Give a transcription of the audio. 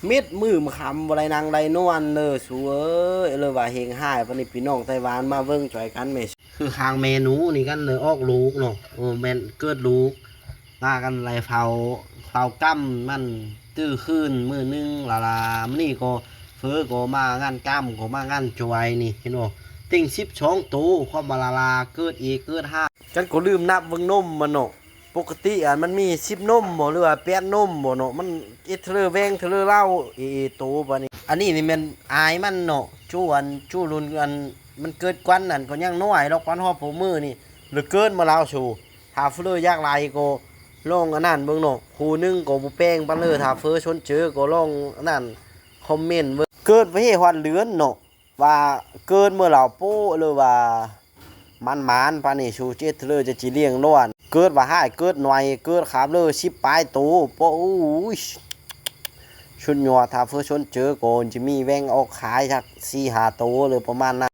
เม็ดมือมคำอะไรนางไรนวลเลยสวยเลยว่าเฮงหายปนี่พี่น้องไต้หวันมาเบิ่งจ่อยกันแม่คือคางเมนูนี่กันเลยออกลูกเนาะโอ้แม่นเกิดลูกมากันไรเผากั้มมันตื้อขึ้นมือนึงลามันนี่ก็เฟ้อก็มางานกั้มก็มางานจอยนี่เห็นบ่ติ่ง12ตู้ความมาลาเกิดอีกเกิดห้าฉันก็ลืมนับเบิ่งนมมันเนาะปกติมันมี10นมบ่หรือว่า8นมบ่เนาะมันอิเทเลแวงเทเลเล่าโตบัดนี้อันนี้นี่แม่นอายมันเนาะจู้รุ่นอันมันเกิดกวันนั่นก็ยังน้อยดอกกวันฮอดผู้มือนี่หรือเกินมาแล้วสู่ถ้าเฟ้อยากหลายก็ลองอันนั้นเบิ่งเนาะคู่นึงก็บ่แป้งปานเลยถ้าเฟ้อชนเจอก็ลองอันนั้นคอมเมนต์เบิ่งเกิดไว้ให้ฮอดเดือนเนาะว่าเกินเมื่อเราโป้หรือว่ามันปานนี้ชูเจ็ดเลยจะจิเลี้ยงล้วนเกิดว่าหายเกิดหน่อยเกิดขาบเลย10ปลายโตโป้อู้ยชุนยัวถ้าเฟ้อชนเจอก็จะมีแวงออกขายสัก4-5โตหรือประมาณนั้น